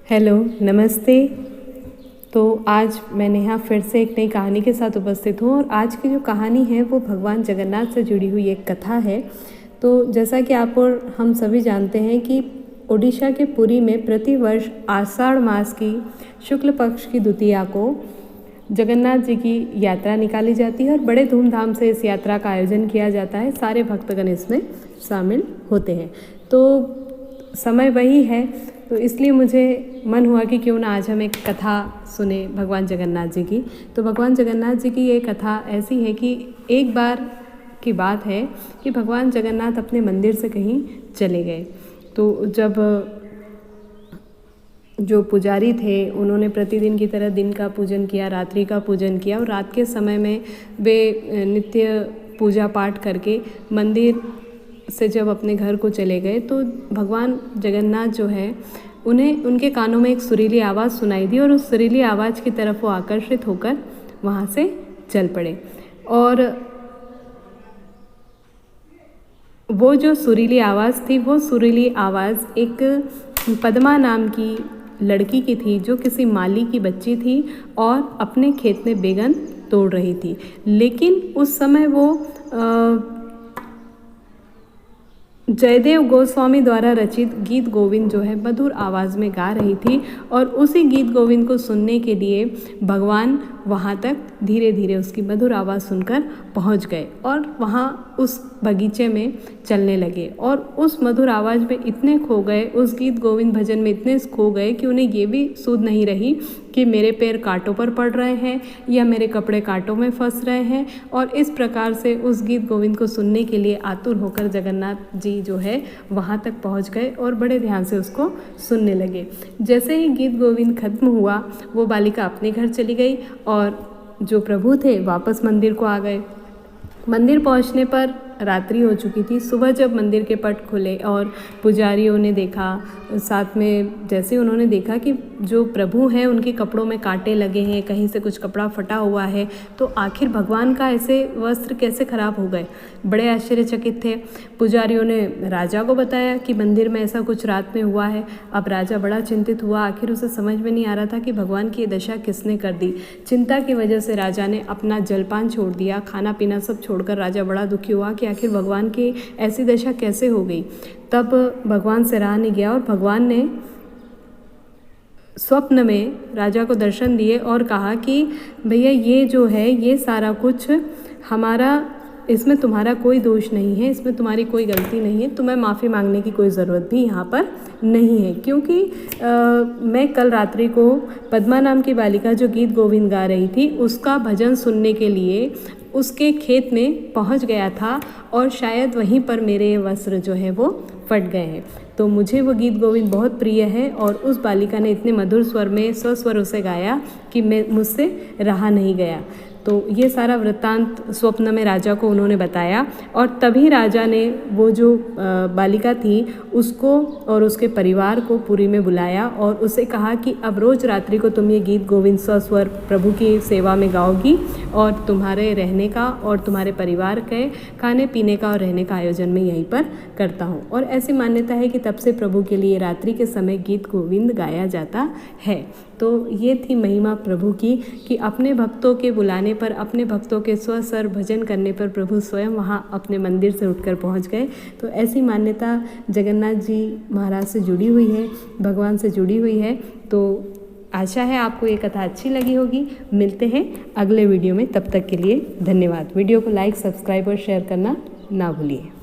Hello, नमस्ते। तो आज मैं नेहा फिर से एक नई कहानी के साथ उपस्थित हूँ और आज की जो कहानी है वो भगवान जगन्नाथ से जुड़ी हुई एक कथा है। तो जैसा कि आप और हम सभी जानते हैं कि ओडिशा के पुरी में प्रतिवर्ष आषाढ़ मास की शुक्ल पक्ष की द्वितीया को जगन्नाथ जी की यात्रा निकाली जाती है और बड़े धूमधाम से इस यात्रा का आयोजन किया जाता है। सारे भक्तगण इसमें शामिल होते हैं। तो समय वही है, तो इसलिए मुझे मन हुआ कि क्यों ना आज हम एक कथा सुने भगवान जगन्नाथ जी की। तो भगवान जगन्नाथ जी की ये कथा ऐसी है कि एक बार की बात है कि भगवान जगन्नाथ अपने मंदिर से कहीं चले गए। तो जब जो पुजारी थे उन्होंने प्रतिदिन की तरह दिन का पूजन किया, रात्रि का पूजन किया और रात के समय में वे नित्य पूजा पाठ करके मंदिर से जब अपने घर को चले गए तो भगवान जगन्नाथ जो है उन्हें उनके कानों में एक सुरीली आवाज़ सुनाई दी और उस सुरीली आवाज़ की तरफ वो आकर्षित होकर वहाँ से चल पड़े। और वो जो सुरीली आवाज़ थी वो सुरीली आवाज़ एक पद्मा नाम की लड़की की थी जो किसी माली की बच्ची थी और अपने खेत में बैगन तोड़ रही थी। लेकिन उस समय वो जयदेव गोस्वामी द्वारा रचित गीत गोविंद जो है मधुर आवाज़ में गा रही थी और उसी गीत गोविंद को सुनने के लिए भगवान वहाँ तक धीरे धीरे उसकी मधुर आवाज़ सुनकर पहुँच गए और वहाँ उस बगीचे में चलने लगे और उस मधुर आवाज़ में इतने खो गए, उस गीत गोविंद भजन में इतने खो गए कि उन्हें ये भी सूझ नहीं रही कि मेरे पैर कांटों पर पड़ रहे हैं या मेरे कपड़े कांटों में फंस रहे हैं। और इस प्रकार से उस गीत गोविंद को सुनने के लिए आतुर होकर जगन्नाथ जी जो है वहाँ तक पहुँच गए और बड़े ध्यान से उसको सुनने लगे। जैसे ही गीत गोविंद खत्म हुआ वो बालिका अपने घर चली गई और जो प्रभु थे वापस मंदिर को आ गए। मंदिर पहुंचने पर रात्रि हो चुकी थी। सुबह जब मंदिर के पट खुले और पुजारियों ने देखा, साथ में जैसे उन्होंने देखा कि जो प्रभु हैं उनके कपड़ों में कांटे लगे हैं, कहीं से कुछ कपड़ा फटा हुआ है, तो आखिर भगवान का ऐसे वस्त्र कैसे खराब हो गए, बड़े आश्चर्यचकित थे। पुजारियों ने राजा को बताया कि मंदिर में ऐसा कुछ रात में हुआ है। अब राजा बड़ा चिंतित हुआ, आखिर उसे समझ में नहीं आ रहा था कि भगवान की ये दशा किसने कर दी। चिंता की वजह से राजा ने अपना जलपान छोड़ दिया, खाना पीना सब छोड़कर राजा बड़ा दुखी हुआ कि आखिर भगवान की ऐसी दशा कैसे हो गई। तब भगवान से रहा नहीं गया और भगवान ने स्वप्न में राजा को दर्शन दिए और कहा कि भैया ये जो है ये सारा कुछ हमारा, इसमें तुम्हारा कोई दोष नहीं है, इसमें तुम्हारी कोई गलती नहीं है, तुम्हें माफ़ी मांगने की कोई ज़रूरत भी यहाँ पर नहीं है। क्योंकि मैं कल रात्रि को पद्मा नाम की बालिका जो गीत गोविंद गा रही थी उसका भजन सुनने के लिए उसके खेत में पहुँच गया था और शायद वहीं पर मेरे वस्त्र जो है वो फट गए हैं। तो मुझे वो गीत गोविंद बहुत प्रिय है और उस बालिका ने इतने मधुर स्वर में स्वस्वर उसे गाया कि मुझसे रहा नहीं गया। तो ये सारा वृत्तांत स्वप्न में राजा को उन्होंने बताया और तभी राजा ने वो जो बालिका थी उसको और उसके परिवार को पुरी में बुलाया और उसे कहा कि अब रोज़ रात्रि को तुम ये गीत गोविंद स्वस्वर प्रभु की सेवा में गाओगी और तुम्हारे रहने का और तुम्हारे परिवार के खाने पीने का और रहने का आयोजन मैं यहीं पर करता हूँ। और ऐसी मान्यता है कि तब से प्रभु के लिए रात्रि के समय गीत गोविंद गाया जाता है। तो ये थी महिमा प्रभु की कि अपने भक्तों के बुलाने पर, अपने भक्तों के स्वस्वर भजन करने पर प्रभु स्वयं वहाँ अपने मंदिर से उठकर पहुँच गए। तो ऐसी मान्यता जगन्नाथ जी महाराज से जुड़ी हुई है, भगवान से जुड़ी हुई है। तो आशा है आपको ये कथा अच्छी लगी होगी। मिलते हैं अगले वीडियो में, तब तक के लिए धन्यवाद। वीडियो को लाइक, सब्सक्राइब और शेयर करना ना भूलिए।